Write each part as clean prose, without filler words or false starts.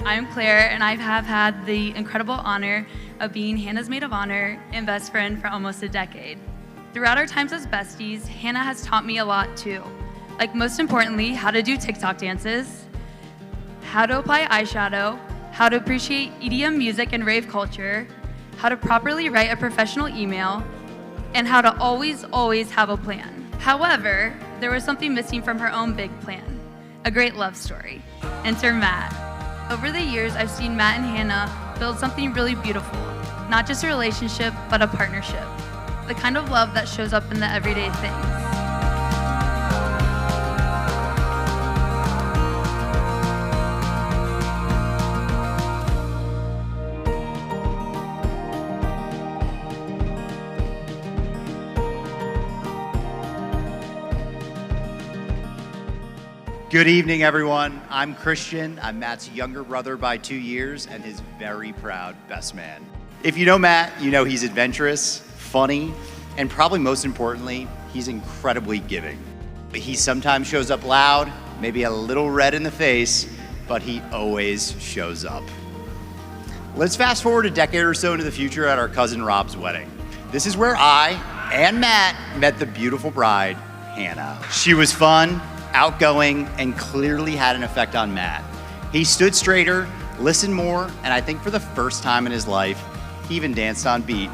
I'm Claire, and I have had the incredible honor of being Hannah's maid of honor and best friend for almost a decade. Throughout our times as besties, Hannah has taught me a lot too. Like most importantly, how to do TikTok dances, how to apply eyeshadow, how to appreciate EDM music and rave culture, how to properly write a professional email, and how to always have a plan. However, there was something missing from her own big plan, a great love story. Enter Matt. Over the years, I've seen Matt and Hannah build something really beautiful, not just a relationship, but a partnership. The kind of love that shows up in the everyday things. Good evening, everyone. I'm Kristin. I'm Matt's younger brother by 2 years and his very proud best man. If you know Matt, you know he's adventurous, funny, and probably most importantly, he's incredibly giving. He sometimes shows up loud, maybe a little red in the face, but he always shows up. Let's fast forward a decade or so into the future at our cousin Rob's wedding. This is where I and Matt met the beautiful bride, Hannah. She was fun, outgoing, and clearly had an effect on Matt. He stood straighter, listened more, and I think for the first time in his life, he even danced on beat.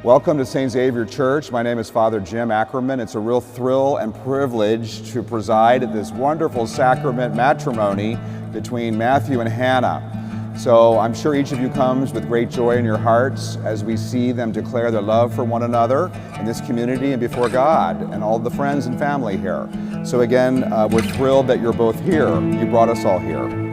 Welcome to St. Xavier Church. My name is Father Jim Ackerman. It's a real thrill and privilege to preside at this wonderful sacrament matrimony between Matthew and Hannah. So I'm sure each of you comes with great joy in your hearts as we see them declare their love for one another in this community and before God and all the friends and family here. So again, we're thrilled that you're both here. You brought us all here.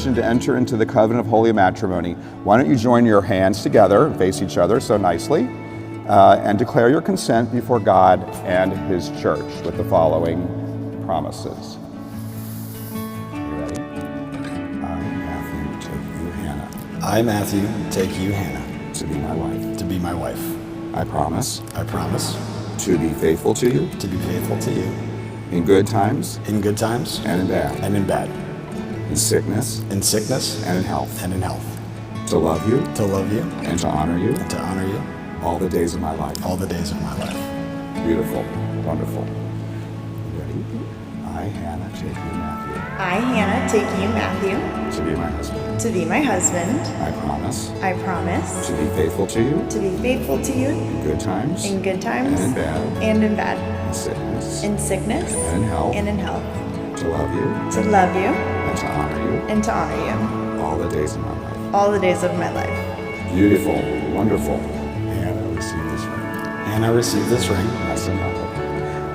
To enter into the covenant of holy matrimony, why don't you join your hands together, face each other so nicely, and declare your consent before God and His church with the following promises. Are you ready? I, Matthew, take you, Hannah. I, Matthew, take you, Hannah. To be my wife. To be my wife. I promise. I promise. To be faithful to you. To be faithful to you. In good times. In good times. And in bad. And in bad. In sickness. In sickness. And in health. And in health. To love you. To love you. And to honor you. And to honor you. All the days of my life. All the days of my life. Beautiful. Wonderful. You ready? I, Hannah, take you, Matthew. I, Hannah, take you, Matthew. To be my husband. To be my husband. I promise. I promise. To be faithful to you. To be faithful to you. In good times. In good times. And in bad. And in bad. In sickness. In sickness. And in health. And in health. To love you. To love you. And to honor you. And to honor you. All the days of my life. All the days of my life. Beautiful. Wonderful. Hannah, receive this ring. Hannah, receive this ring.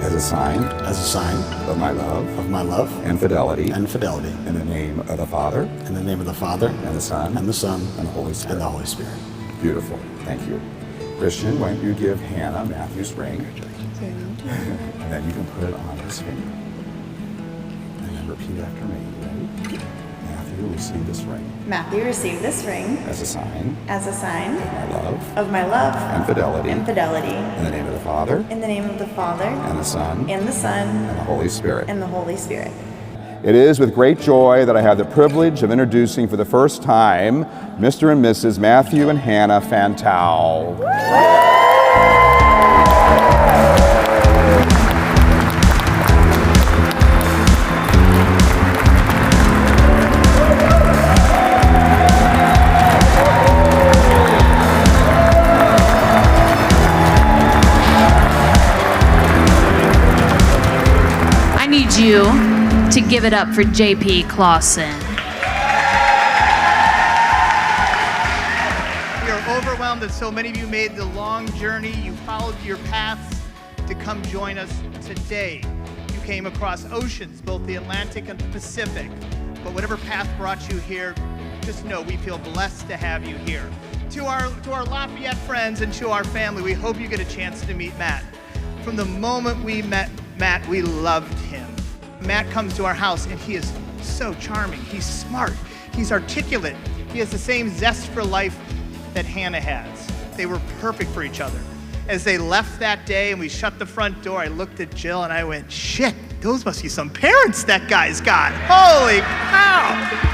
As a sign. As a sign. Of my love. Of my love. And fidelity. And fidelity. In the name of the Father. In the name of the Father. And the Son. And the Son. And the Holy Spirit. And the Holy Spirit. Beautiful. Thank you. Kristin, why don't you give Hannah Matthew's ring? And then you can put it on his finger. And then repeat after me. Ready? Matthew, receive this ring. Matthew, receive this ring. As a sign. As a sign. Of my love. Of my love. And fidelity. And fidelity. In the name of the Father. In the name of the Father. And the Son. And the Son. And the Holy Spirit. And the Holy Spirit. It is with great joy that I have the privilege of introducing for the first time Mr. and Mrs. Matthew and Hannah Fantau. I need you to give it up for JP Clausen. We are overwhelmed that so many of you made the long journey. You followed your paths to come join us today. You came across oceans, both the Atlantic and the Pacific. But whatever path brought you here, just know we feel blessed to have you here. To our Lafayette friends and to our family, we hope you get a chance to meet Matt. From the moment we met Matt, we loved him. Matt comes to our house and he is so charming. He's smart. He's articulate. He has the same zest for life that Hannah has. They were perfect for each other. As they left that day and we shut the front door, I looked at Jill and I went, shit, those must be some parents that guy's got. Holy cow.